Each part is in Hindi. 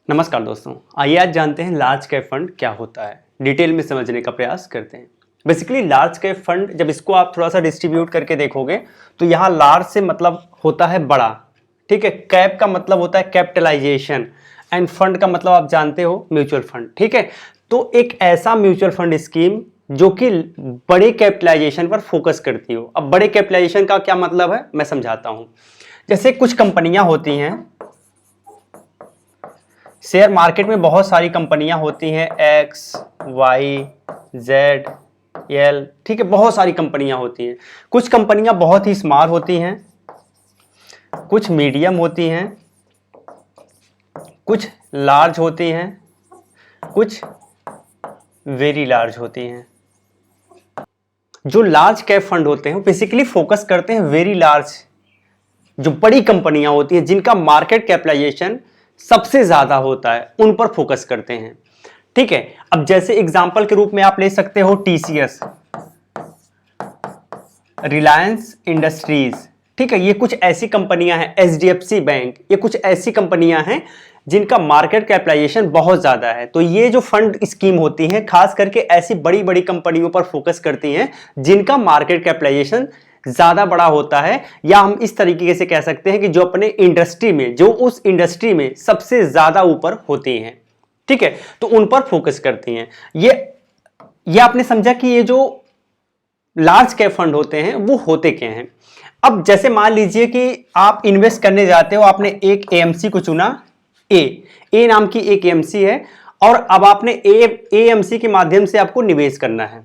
नमस्कार दोस्तों, आइए आज जानते हैं लार्ज कैप फंड क्या होता है। डिटेल में समझने का प्रयास करते हैं। बेसिकली लार्ज कैप फंड जब इसको आप थोड़ा सा डिस्ट्रीब्यूट करके देखोगे तो यहाँ लार्ज से मतलब होता है बड़ा, ठीक है। कैप का मतलब होता है कैपिटलाइजेशन एंड फंड का मतलब आप जानते हो म्यूचुअल फंड, ठीक है। तो एक ऐसा म्यूचुअल फंड स्कीम जो कि बड़े कैपिटलाइजेशन पर फोकस करती हो। अब बड़े कैपिटलाइजेशन का क्या मतलब है मैं समझाता हूँ। जैसे कुछ कंपनियां होती हैं, शेयर मार्केट में बहुत सारी कंपनियां होती हैं, एक्स वाई जेड एल, ठीक है, बहुत सारी कंपनियां होती हैं। कुछ कंपनियां बहुत ही स्मॉल होती हैं, कुछ मीडियम होती हैं, कुछ लार्ज होती हैं, कुछ वेरी लार्ज होती हैं। जो लार्ज कैप फंड होते हैं बेसिकली फोकस करते हैं वेरी लार्ज, जो बड़ी कंपनियां होती हैं जिनका मार्केट कैपिटलाइजेशन सबसे ज्यादा होता है उन पर फोकस करते हैं, ठीक है। अब जैसे एग्जांपल के रूप में आप ले सकते हो टीसीएस, रिलायंस इंडस्ट्रीज, ठीक है। ये कुछ ऐसी कंपनियां हैं, एचडीएफसी बैंक, ये कुछ ऐसी कंपनियां हैं जिनका मार्केट कैपिटलाइजेशन बहुत ज्यादा है। तो ये जो फंड स्कीम होती हैं खास करके ऐसी बड़ी बड़ी कंपनियों पर फोकस करती हैं जिनका मार्केट कैपिटलाइजेशन ज्यादा बड़ा होता है, या हम इस तरीके से कह सकते हैं कि जो अपने इंडस्ट्री में, जो उस इंडस्ट्री में सबसे ज्यादा ऊपर होती हैं, ठीक है। तो उन पर फोकस करती हैं। ये आपने समझा कि ये जो लार्ज कैप फंड होते हैं वो होते क्या हैं। अब जैसे मान लीजिए कि आप इन्वेस्ट करने जाते हो, आपने एक एएमसी को चुना, ए नाम की एक एएमसी है, और अब आपने एएमसी के माध्यम से आपको निवेश करना है।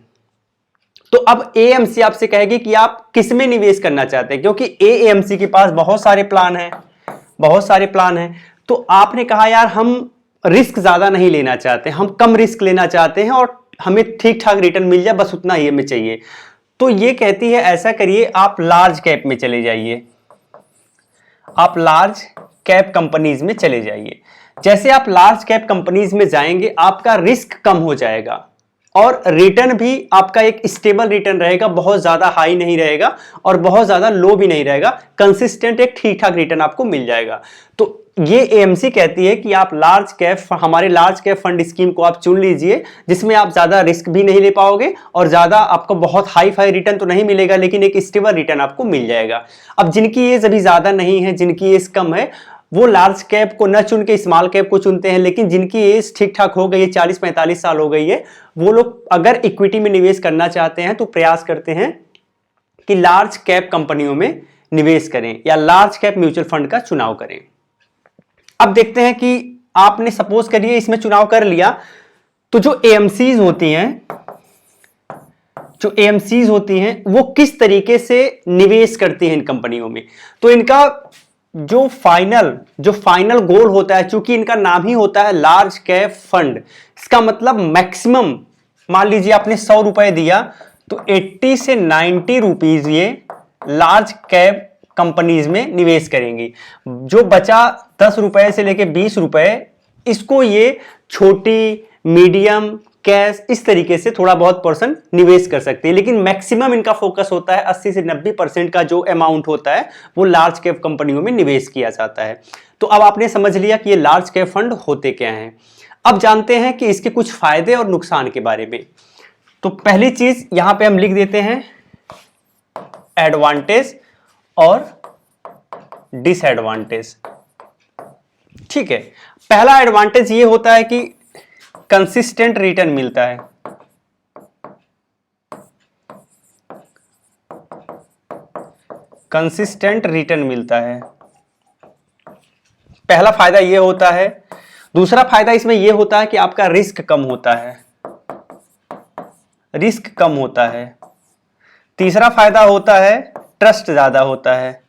तो अब एएमसी आपसे कहेगी कि आप किस में निवेश करना चाहते हैं, क्योंकि एएमसी के पास बहुत सारे प्लान हैं। तो आपने कहा यार हम रिस्क ज्यादा नहीं लेना चाहते, हम कम रिस्क लेना चाहते हैं और हमें ठीक ठाक रिटर्न मिल जाए, बस उतना ही हमें चाहिए। तो ये कहती है ऐसा करिए, आप लार्ज कैप में चले जाइए, आप लार्ज कैप कंपनीज में चले जाइए। जैसे आप लार्ज कैप कंपनीज में जाएंगे आपका रिस्क कम हो जाएगा और रिटर्न भी आपका एक स्टेबल रिटर्न रहेगा, बहुत ज्यादा हाई नहीं रहेगा और बहुत ज्यादा लो भी नहीं रहेगा, कंसिस्टेंट एक ठीक ठाक रिटर्न आपको मिल जाएगा। तो ये एएमसी कहती है कि आप हमारे लार्ज कैप फंड स्कीम को आप चुन लीजिए, जिसमें आप ज्यादा रिस्क भी नहीं ले पाओगे और ज्यादा आपको बहुत हाई फाई रिटर्न तो नहीं मिलेगा, लेकिन एक स्टेबल रिटर्न आपको मिल जाएगा। अब जिनकी एज अभी ज्यादा नहीं है, जिनकी एज कम है, वो लार्ज कैप को न चुन के स्मॉल कैप को चुनते हैं। लेकिन जिनकी एज ठीक ठाक हो गई है, 40-45 साल हो गई है, वो लोग अगर इक्विटी में निवेश करना चाहते हैं तो प्रयास करते हैं कि लार्ज कैप कंपनियों में निवेश करें या लार्ज कैप म्यूचुअल फंड का चुनाव करें। अब देखते हैं कि आपने सपोज करिए इसमें चुनाव कर लिया, तो जो एएमसीज होती हैं वो किस तरीके से निवेश करती हैं इन कंपनियों में। तो इनका जो फाइनल गोल होता है, चूंकि इनका नाम ही होता है लार्ज कैप फंड, इसका मतलब मैक्सिमम, मान लीजिए आपने 100 रुपए दिया तो 80 से 90 रुपीज ये लार्ज कैप कंपनीज में निवेश करेंगी। जो बचा 10 रुपए से लेके 20 रुपए, इसको ये छोटी, मीडियम, कैश, इस तरीके से थोड़ा बहुत परसेंट निवेश कर सकते हैं। लेकिन मैक्सिमम इनका फोकस होता है 80 से 90% का जो अमाउंट होता है वो लार्ज कैप कंपनियों में निवेश किया जाता है। तो अब आपने समझ लिया कि ये लार्ज कैप फंड होते क्या हैं। अब जानते हैं कि इसके कुछ फायदे और नुकसान के बारे में। तो पहली चीज यहां पे हम लिख देते हैं एडवांटेज और डिसएडवांटेज, ठीक है। पहला एडवांटेज ये होता है कि कंसिस्टेंट रिटर्न मिलता है। कंसिस्टेंट रिटर्न मिलता है, पहला फायदा ये होता है। दूसरा फायदा इसमें यह होता है कि आपका रिस्क कम होता है। तीसरा फायदा होता है ट्रस्ट ज्यादा होता है।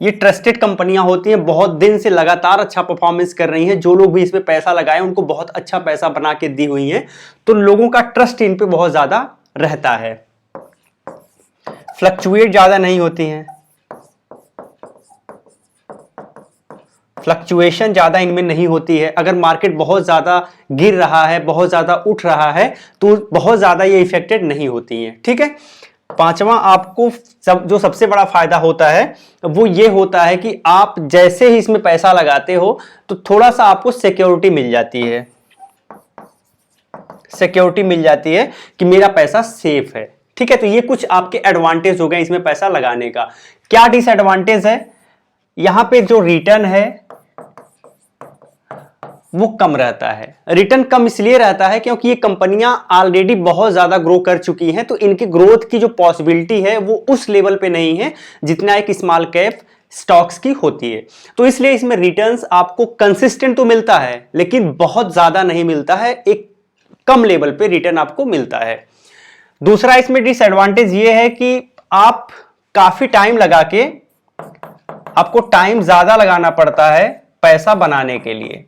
ये ट्रस्टेड कंपनियां होती हैं, बहुत दिन से लगातार अच्छा परफॉर्मेंस कर रही हैं, जो लोग भी इसमें पैसा लगाए उनको बहुत अच्छा पैसा बना के दी हुई हैं, तो लोगों का ट्रस्ट इन पे बहुत ज्यादा रहता है। फ्लक्चुएट ज्यादा नहीं होती हैं, फ्लक्चुएशन ज्यादा इनमें नहीं होती है। अगर मार्केट बहुत ज्यादा गिर रहा है, बहुत ज्यादा उठ रहा है, तो बहुत ज्यादा ये इफेक्टेड नहीं होती हैं, ठीक है। पांचवा आपको जो सबसे बड़ा फायदा होता है वो ये होता है कि आप जैसे ही इसमें पैसा लगाते हो तो थोड़ा सा आपको सिक्योरिटी मिल जाती है, सिक्योरिटी मिल जाती है कि मेरा पैसा सेफ है। ठीक है, तो ये कुछ आपके एडवांटेज हो गए इसमें पैसा लगाने का। क्या डिसएडवांटेज है? यहां पे जो रिटर्न है वो कम रहता है। रिटर्न कम इसलिए रहता है क्योंकि ये कंपनियां ऑलरेडी बहुत ज्यादा ग्रो कर चुकी हैं, तो इनकी ग्रोथ की जो पॉसिबिलिटी है वो उस लेवल पे नहीं है जितना एक स्मॉल कैप स्टॉक्स की होती है। तो इसलिए इसमें रिटर्न्स आपको कंसिस्टेंट तो मिलता है लेकिन बहुत ज्यादा नहीं मिलता है, एक कम लेवल पे रिटर्न आपको मिलता है। दूसरा इसमें डिसएडवांटेज ये है कि आप काफी टाइम लगा के, आपको टाइम ज्यादा लगाना पड़ता है पैसा बनाने के लिए।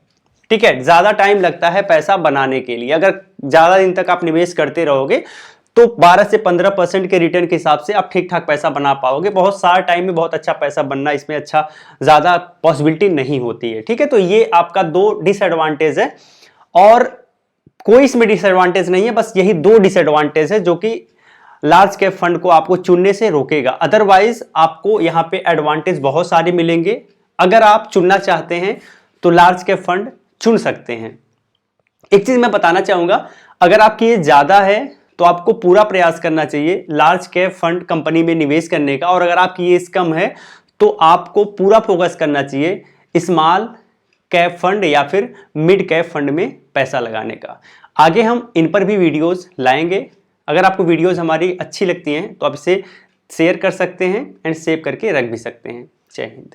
ठीक है, ज्यादा टाइम लगता है पैसा बनाने के लिए। अगर ज्यादा दिन तक आप निवेश करते रहोगे तो 12 से 15% के रिटर्न के हिसाब से आप ठीक ठाक पैसा बना पाओगे। बहुत सारा टाइम में बहुत अच्छा पैसा बनना, इसमें अच्छा ज्यादा पॉसिबिलिटी नहीं होती है। ठीक है, तो ये आपका 2 डिसएडवांटेज है और कोई इसमें डिसएडवांटेज नहीं है, बस यही 2 डिसएडवांटेज है जो कि लार्ज कैप फंड को आपको चुनने से रोकेगा। अदरवाइज आपको यहां पे एडवांटेज बहुत सारे मिलेंगे। अगर आप चुनना चाहते हैं तो लार्ज कैप फंड चुन सकते हैं। एक चीज मैं बताना चाहूंगा, अगर आपकी एज ज्यादा है तो आपको पूरा प्रयास करना चाहिए लार्ज कैप फंड कंपनी में निवेश करने का, और अगर आपकी एज कम है तो आपको पूरा फोकस करना चाहिए स्मॉल कैप फंड या फिर मिड कैप फंड में पैसा लगाने का। आगे हम इन पर भी वीडियोस लाएंगे। अगर आपको वीडियोस हमारी अच्छी लगती हैं तो आप इसे शेयर कर सकते हैं एंड सेव करके रख भी सकते हैं। जय हिंद।